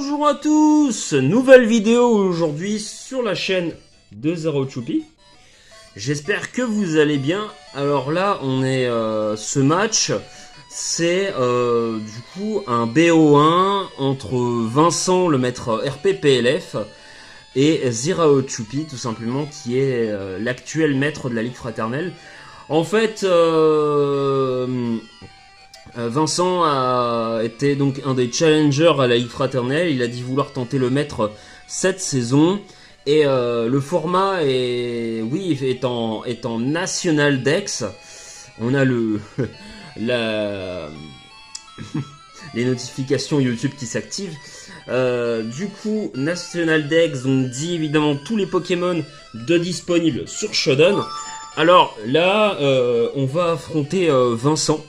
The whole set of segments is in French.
Bonjour à tous, nouvelle vidéo aujourd'hui sur la chaîne de Zero Choupi. J'espère que vous allez bien. Alors là, on est ce match, c'est du coup un BO1 entre Vincent, le maître RPPLF, et Zero Choupi, tout simplement, qui est l'actuel maître de la Ligue Fraternelle. En fait, Vincent a été donc un des challengers à la Ligue Fraternelle. Il a dit vouloir tenter le maître cette saison. Et le format est, oui, est en National Dex. On a les notifications YouTube qui s'activent. Du coup, National Dex donc dit évidemment tous les Pokémon de disponibles sur Shodan. Alors là, on va affronter Vincent.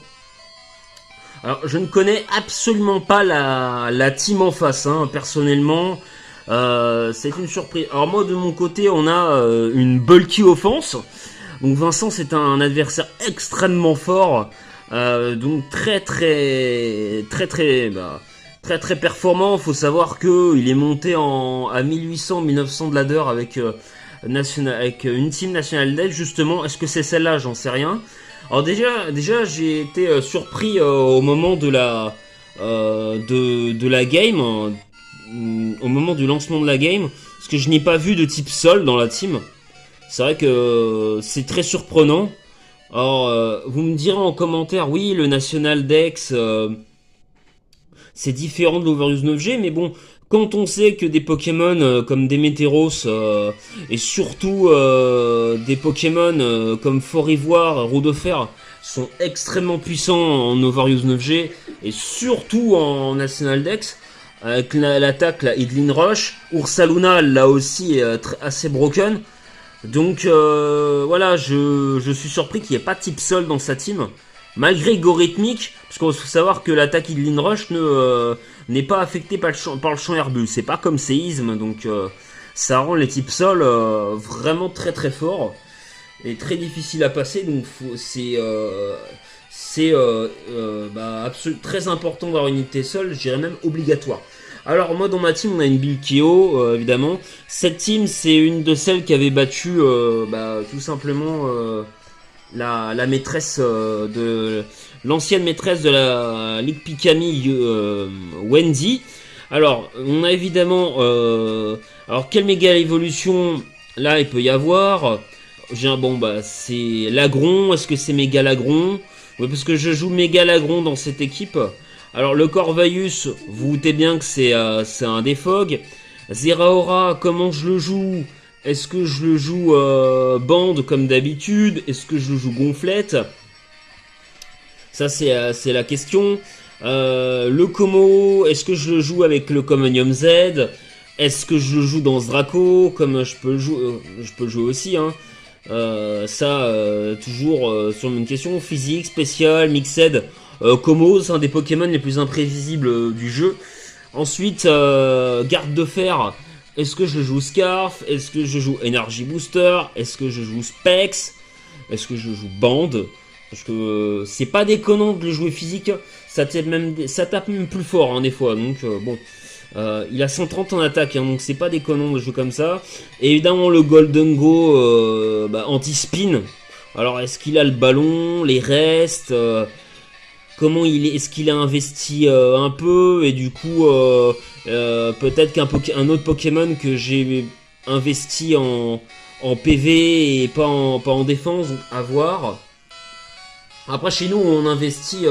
Alors, je ne connais absolument pas la team en face, hein, personnellement. C'est une surprise. Alors moi, de mon côté, on a une bulky offense. Donc Vincent, c'est un adversaire extrêmement fort. Donc très performant. Faut savoir que il est monté à 1800-1900 de ladder avec une team National Dex, justement. Est-ce que c'est celle-là? J'en sais rien. Alors déjà j'ai été surpris au moment de la game, au moment du lancement de la game, parce que je n'ai pas vu de type sol dans la team. C'est vrai que c'est très surprenant. Alors vous me direz en commentaire, oui, le National Dex c'est différent de l'Overuse 9G, mais bon, quand on sait que des Pokémon comme Démétéros et surtout des Pokémon comme Fort-Ivoire, Roue de Fer sont extrêmement puissants en Overuse 9G et surtout en National Dex, avec l'attaque, la Idlin Rush, Ursaluna là aussi est assez broken. Donc voilà, je suis surpris qu'il n'y ait pas type sol dans sa team. Malgré Gorithmic, parce qu'il faut savoir que l'attaque Idlin Rush n'est pas affectée par le champ herbeux. C'est pas comme Séisme, donc ça rend les types sol vraiment très forts et très difficile à passer. Donc c'est très important d'avoir une unité sol, je dirais même obligatoire. Alors moi dans ma team on a une Bilkio évidemment. Cette team c'est une de celles qui avait battu tout simplement la maîtresse de l'ancienne maîtresse de la Ligue Pikami, Wendy. Alors on a évidemment alors quelle méga évolution là il peut y avoir. C'est Lagron. Est-ce que c'est méga Lagron? Oui, parce que je joue méga Lagron dans cette équipe. Alors le Corvaius, vous vous doutez bien que c'est un Defog. Zeraora, comment je le joue? Est-ce que je le joue bande comme d'habitude? Est-ce que je le joue gonflette? Ça c'est la question. Le Como, est-ce que je le joue avec le Commonium Z? Est-ce que je le joue dans ce Draco? Comme je peux le jouer aussi, hein. Toujours sur une question. Physique, spécial, mixed. Como, c'est un des Pokémon les plus imprévisibles du jeu. Ensuite, Garde de Fer. Est-ce que je joue Scarf? Est-ce que je joue Energy Booster? Est-ce que je joue Specs? Est-ce que je joue Bande? Parce que c'est pas déconnant de le jouer physique. Ça tape même plus fort, hein, des fois. Donc bon, il a 130 en attaque, hein, donc c'est pas déconnant de jouer comme ça. Et évidemment le Golden Go anti-spin. Alors est-ce qu'il a le ballon, les restes? Comment est-ce qu'il a investi un peu, et du coup peut-être qu'un autre Pokémon que j'ai investi en PV et pas en défense, à voir. Après chez nous on investit,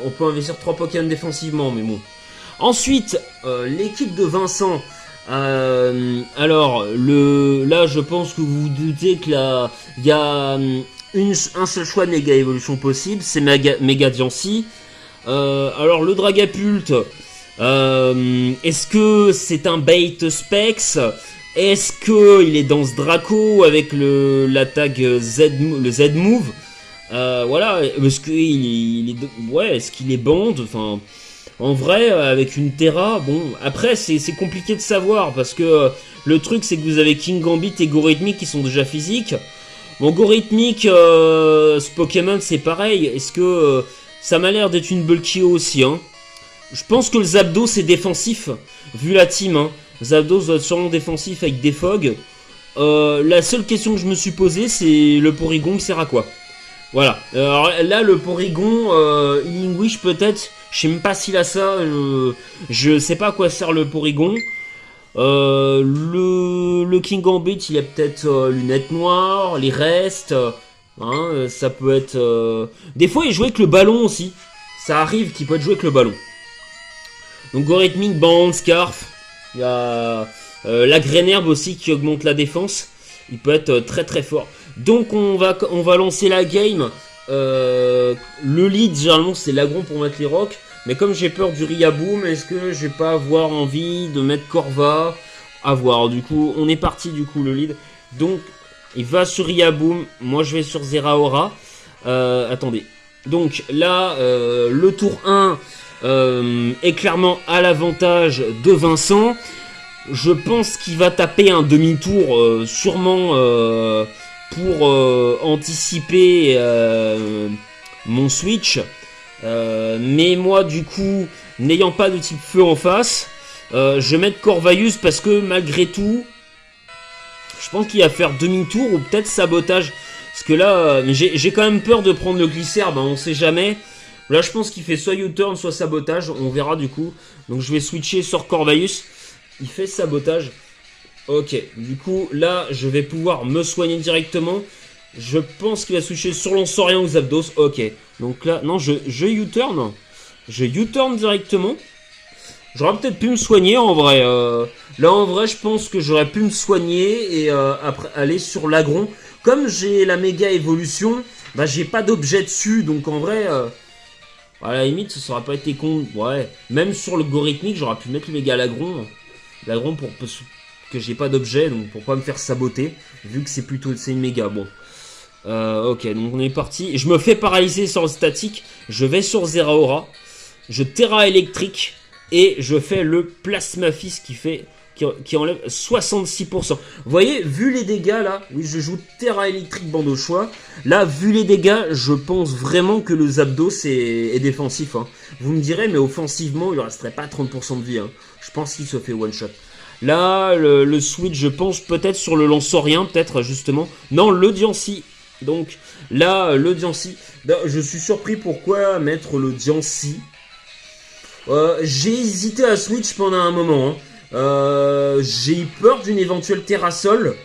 on peut investir 3 Pokémon défensivement, mais bon. Ensuite l'équipe de Vincent. Alors là je pense que vous vous doutez que là il y a un seul choix de méga évolution possible, c'est Méga Diancie. Alors le Dragapult, est-ce que c'est un bait Specs? Est-ce que il est dans ce Draco avec l'attaque le Z move? Voilà, est-ce qu'il est qu'il est bande? Enfin, en vrai, avec une Terra, bon, après c'est compliqué de savoir parce que le truc c'est que vous avez King Gambit et Gorithmic qui sont déjà physiques. Bon, Gorithmic, ce Pokémon c'est pareil. Est-ce que ça m'a l'air d'être une Bulkio aussi, hein? Je pense que le Zapdos c'est défensif. vu la team, hein. Zapdos doit être sûrement défensif avec des Fog. La seule question que je me suis posée, c'est le Porygon qui sert à quoi? Voilà. Alors là, le Porygon, Healing Wish peut-être. Je sais même pas s'il a ça. Je sais pas à quoi sert le Porygon. Le King Gambit, il a peut-être lunettes noires, les restes. Hein, ça peut être. Des fois, il joue avec le ballon aussi. Ça arrive qu'il peut être joué avec le ballon. Donc Gorithmic, Band, Scarf. Il y a la Grainerbe aussi qui augmente la défense. Il peut être très très fort. Donc on va lancer la game. Le lead généralement c'est l'Agron pour mettre les rocks. Mais comme j'ai peur du Riaboom, est-ce que je vais pas avoir envie de mettre Corva? À voir. Du coup on est parti du coup le lead. Donc il va sur Riaboom. Moi je vais sur Zeraora. Attendez. Donc là le tour 1 est clairement à l'avantage de Vincent. Je pense qu'il va taper un demi-tour sûrement pour anticiper mon switch. Mais moi du coup, n'ayant pas de type feu en face, je vais mettre Corvaius parce que malgré tout, je pense qu'il va faire demi-tour ou peut-être sabotage. Parce que là, j'ai quand même peur de prendre le Glisserbe, hein, on sait jamais. Là je pense qu'il fait soit U-turn soit sabotage, on verra du coup. Donc je vais switcher sur Corvaius. Il fait sabotage. Ok, du coup, là, je vais pouvoir me soigner directement. Je pense qu'il va switcher sur Lanceorien ou Zapdos. Ok, donc là, non, je U-turn. Je U-turn directement. J'aurais peut-être pu me soigner en vrai. Là, en vrai, je pense que j'aurais pu me soigner et après aller sur l'Agron. Comme j'ai la méga évolution, bah, j'ai pas d'objet dessus. Donc en vrai, à la limite, ça aurait pas été con. Ouais, même sur le Gorithmic, j'aurais pu mettre le méga l'Agron. L'Agron pour que j'ai pas d'objet, donc pour pas me faire saboter, vu que c'est une méga. Bon, ok, donc on est parti. Je me fais paralyser sur le statique, je vais sur Zeraora, je Terra électrique et je fais le Plasma Fist qui enlève 66%. Vous voyez, vu les dégâts là, oui, je joue Terra électrique bande au choix. Là, vu les dégâts, je pense vraiment que le Zapdos est défensif. Hein. Vous me direz, mais offensivement, il ne resterait pas 30% de vie. Hein. Je pense qu'il se fait one shot. Là, le switch, je pense peut-être sur le Lanceorien, peut-être justement. Non, le Diancie. Donc là, le Diancie. Je suis surpris pourquoi mettre le Diancie. J'ai hésité à switch pendant un moment. Hein. J'ai eu peur d'une éventuelle Terrasol.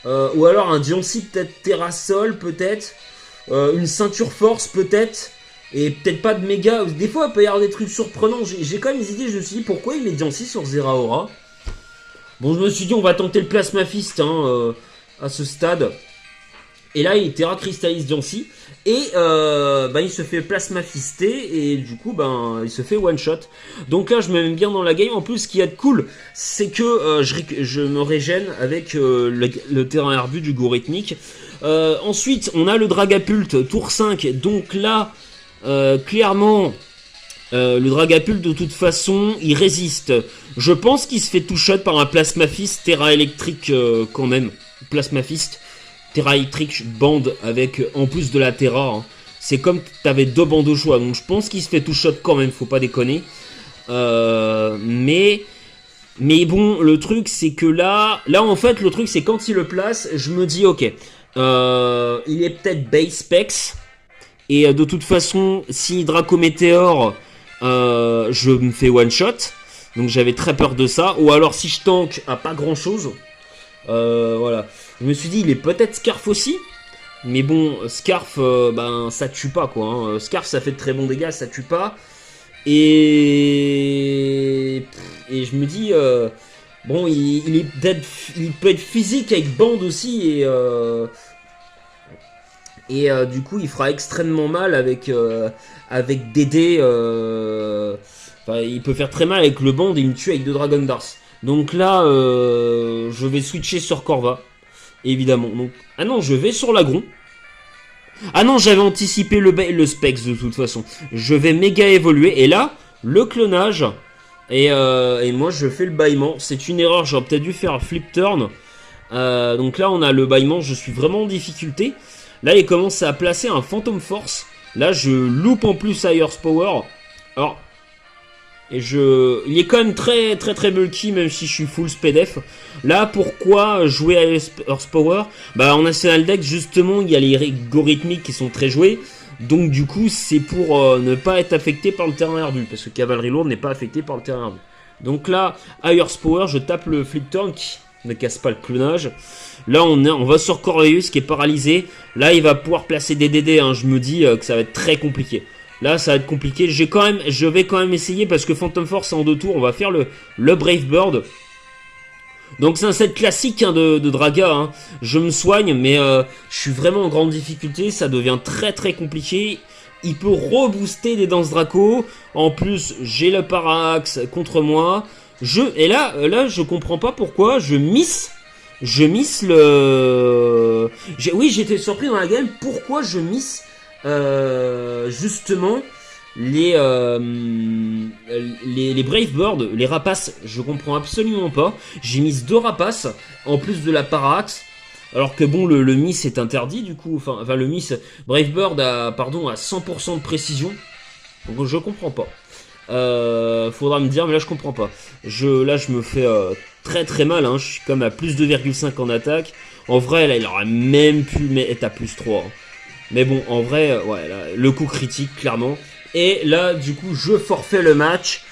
Ou alors un Diancie peut-être Terrasol, peut-être. Une ceinture force, peut-être. Et peut-être pas de méga. Des fois, il peut y avoir des trucs surprenants. J'ai quand même des idées. Je me suis dit pourquoi il met Diancie sur Zeraora. Bon, je me suis dit on va tenter le Plasma Fist hein, à ce stade. Et là, il Terra cristallise Diancie. Et il se fait Plasma Fister. Et du coup, il se fait one shot. Donc là, je me mets bien dans la game. En plus, ce qui est cool, c'est que je me régène avec le terrain herbu du Gorithmic. Ensuite, on a le Dragapult, tour 5. Donc là, clairement, le Dragapult, de toute façon, il résiste. Je pense qu'il se fait tout shot par un Plasma Fist Terra électrique quand même. Plasma Fist. Terra électrique bande avec en plus de la Terra. Hein. C'est comme t'avais deux bandes au choix. Donc je pense qu'il se fait tout shot quand même. Faut pas déconner. Mais bon, le truc c'est que là en fait le truc c'est quand il le place, je me dis ok, il est peut-être base specs. Et de toute façon, si Dracométéor, je me fais one shot. Donc j'avais très peur de ça. Ou alors si je tank à pas grand chose. Voilà. Je me suis dit, il est peut-être Scarf aussi. Mais bon, Scarf, ça tue pas quoi. Hein. Scarf, ça fait de très bons dégâts, ça tue pas. Et je me dis, bon, il peut être physique avec bande aussi. Et du coup, il fera extrêmement mal avec DD. Il peut faire très mal avec le band et il me tue avec 2 Dragon Darts. Donc là, je vais switcher sur Corva. Évidemment. Donc, ah non, je vais sur l'Agron. Ah non, j'avais anticipé le Specs de toute façon. Je vais méga évoluer. Et là, le clonage. Et moi, je fais le bâillement. C'est une erreur, j'aurais peut-être dû faire un flip turn. Donc là, on a le bâillement. Je suis vraiment en difficulté. Là, il commence à placer un Phantom Force. Là, je loupe en plus Higher Power. Alors, Et il est quand même très très très bulky, même si je suis full SPDF. Là, pourquoi jouer à Horsepower? Bah, en National Deck, justement, il y a les algorithmiques qui sont très joués. Donc, du coup, c'est pour ne pas être affecté par le terrain ardu. Parce que Cavalerie Lourde n'est pas affecté par le terrain ardu. Donc là, à Horsepower, je tape le Flip Turn qui ne casse pas le clonage. Là, on va sur Corvus qui est paralysé. Là, il va pouvoir placer des DD. Hein. Je me dis que ça va être très compliqué. Là, ça va être compliqué. Je vais quand même essayer parce que Phantom Force est en 2 tours. On va faire le Brave Bird. Donc c'est un set classique hein, de Draga. Hein. Je me soigne, mais je suis vraiment en grande difficulté. Ça devient très très compliqué. Il peut rebooster des danses Draco. En plus, j'ai le Parax contre moi. Et là, je comprends pas pourquoi je miss le... Oui, j'étais surpris dans la game. Pourquoi je miss justement les Brave Birds, les rapaces, je comprends absolument pas. J'ai mis 2 rapaces en plus de la Parax, alors que bon, le miss est interdit du coup. Enfin le miss Brave Bird a 100% de précision. Donc je comprends pas. Faudra me dire, mais là je comprends pas. Là je me fais très très mal. Hein. Je suis comme à plus 2,5 en attaque. En vrai, là il aurait même pu être à plus 3. Hein. Mais bon, en vrai, ouais, là, le coup critique, clairement. Et là, du coup, je forfais le match.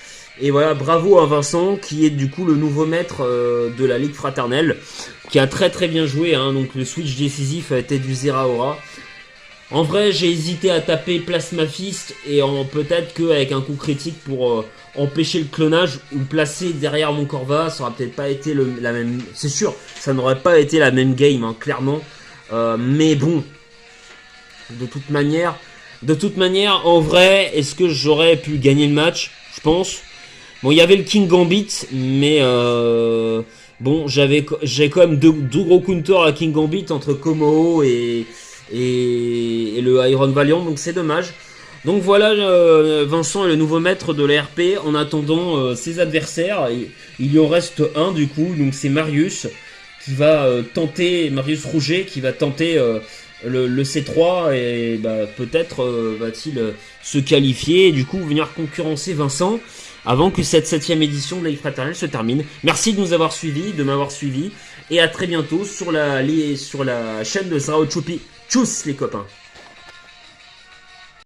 Et voilà, bravo à Vincent, qui est du coup le nouveau maître de la Ligue Fraternelle, qui a très très bien joué. Hein, donc le switch décisif a été du Zeraora. En vrai, j'ai hésité à taper Plasma Fist, et peut-être qu'avec un coup critique pour empêcher le clonage, ou placer derrière mon Corva, ça aurait peut-être pas été la même... C'est sûr, ça n'aurait pas été la même game, hein, clairement. Mais bon... De toute manière, en vrai, est-ce que j'aurais pu gagner le match? Je pense. Bon, il y avait le King Gambit, mais bon, j'ai quand même deux gros counters à King Gambit entre Komodo et le Iron Valiant, donc c'est dommage. Donc voilà, Vincent est le nouveau maître de la RP. En attendant ses adversaires, il y en reste un du coup, donc c'est Marius qui va tenter, Marius Rouget qui va tenter le C3 et bah, peut-être va-t-il se qualifier et du coup venir concurrencer Vincent avant que cette 7ème édition de la Ligue Fraternelle se termine. Merci de nous avoir suivis, de m'avoir suivi et à très bientôt sur la chaîne de Zrao Choupi. Tchuss les copains.